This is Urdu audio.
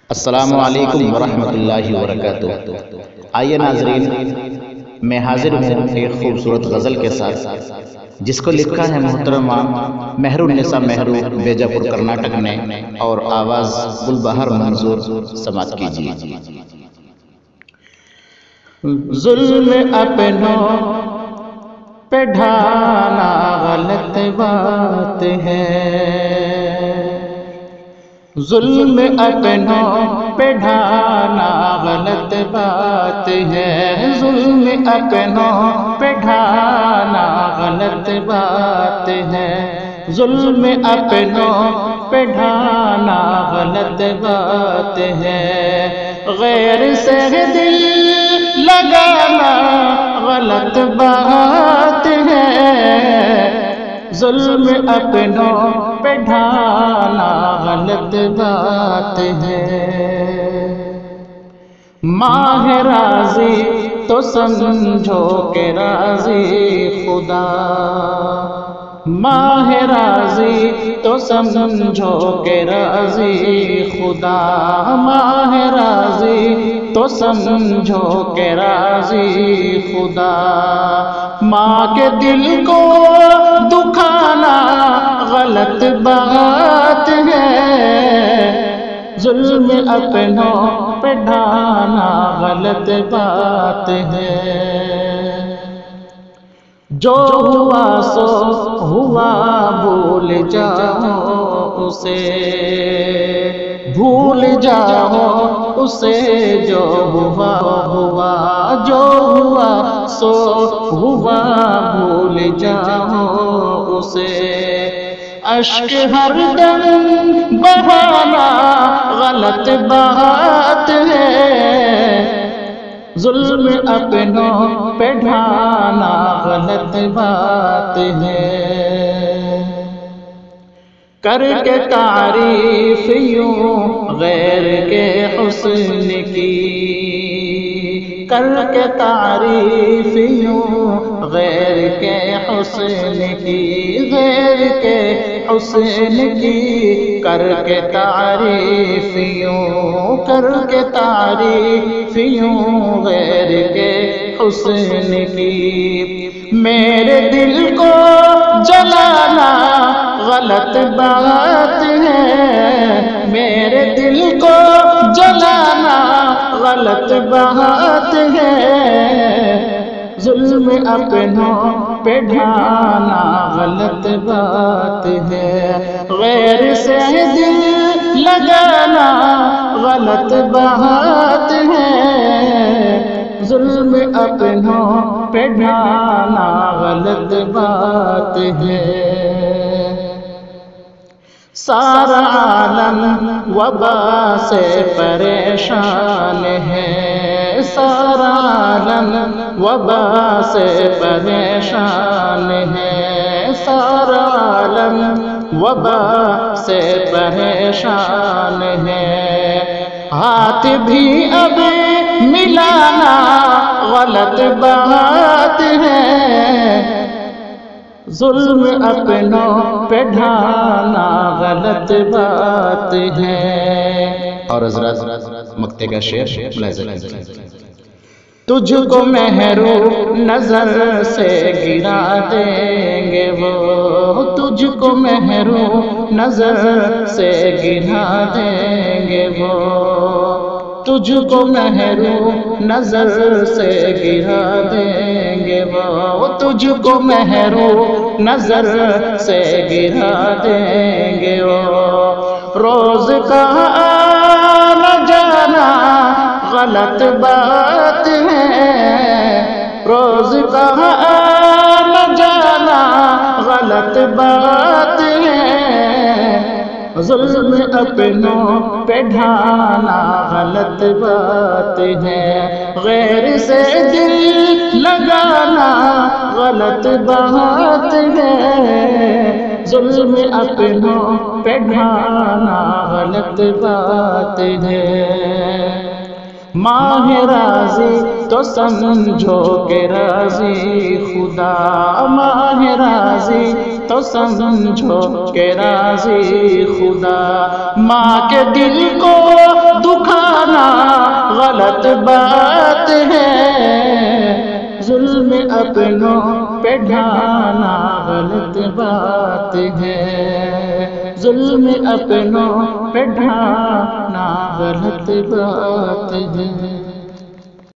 السلام علیکم ورحمۃ اللہ وبرکاتہ۔ آئیے ناظرین، میں حاضر ہوں ایک خوبصورت غزل کے ساتھ، جس کو لکھا ہے محترمہ مہر النساء مہرو بیجا پور کرناٹک نے، اور آواز گلبہر منظور سماعت کیجیے۔ ظلم اپنوں پہ ڈھانا غلط بات ہے، ظلم اپنوں پہ ڈھانا غلط بات ہے، ظلم اپنوں پہ ڈھانا غلط بات ہے، ظلم اپنوں پہ ڈھانا غلط بات ہے، غیر سے دل لگانا غلط بات ہے، ظلم اپنوں پہ ڈھانا غلط بات ہے۔ ماہ راضی تو سمجھو کہ راضی خدا، ماہ راضی تو سمجھو کہ راضی خدا، ماہ راضی تو سمجھو کہ راضی خدا، ماں کے دل کو دکھانا غلط بات ہے، ظلم اپنوں پہ ڈھانا غلط بات ہے، جو ہوا سو ہوا بھول جاؤ اسے، بھول جاؤ اسے، جو ہوا ہوا، جو ہوا سو ہوا بھول جاؤ اسے، اشک ہر دم بہانا غلط بات ہے، ظلم اپنوں پہ ڈھانا غلط بات ہے، کر کے تعریف یوں غیر کے حسن کی، کر کے تعریف یوں غیر کے حسن کی، غیر کے حسن کی، کر کے تعریف یوں، کر کے تعریف یوں غیر کے حسن کی، میرے دل کو جلانا غلط بات ہے، میرے دل کو جلانا غلط بات ہے، ظلم اپنوں پہ ڈھانا غلط بات ہے، غیر سے دل لگانا غلط بات ہے، ظلم اپنوں پہ ڈھانا غلط بات ہے، سارا عالم وبا سے پریشان ہے، سارا عالم وبا سے پریشان ہے، سارا عالم وبا سے پریشان ہے، ہاتھ بھی اب ملانا غلط بات ہے، ظلم اپنوں پہ ڈھانا غلط بات ہے۔ اور حضرات مقطع کا شعر ملاحظہ کیجیے۔ تجھ کو محروم نظر سے گرا دیں گے وہ، تجھ کو محروم نظر سے گرا دیں گے وہ، تجھ کو محروم نظر سے گرا دیں گے وہ، تجھ کو محروم نظر سے گرا دیں گے وہ، روز کا آنا جانا غلط بات ہے، روز کا آنا جانا غلط بات ہے، ظلم اپنوں پہ ڈھانا غلط بات ہے، غیر سے دل لگانا غلط بات ہے، ظلم اپنوں پہ ڈھانا غلط بات ہے، ماہ راضی تو سمجھو کہ راضی خدا، ماہ راضی تو سمجھو کہ راضی خدا، ماں کے دل کو غلط بات ہے، ظلم اپنوں پہ ڈھانا غلط بات ہے، ظلم اپنوں پہ ڈھانا غلط بات ہے۔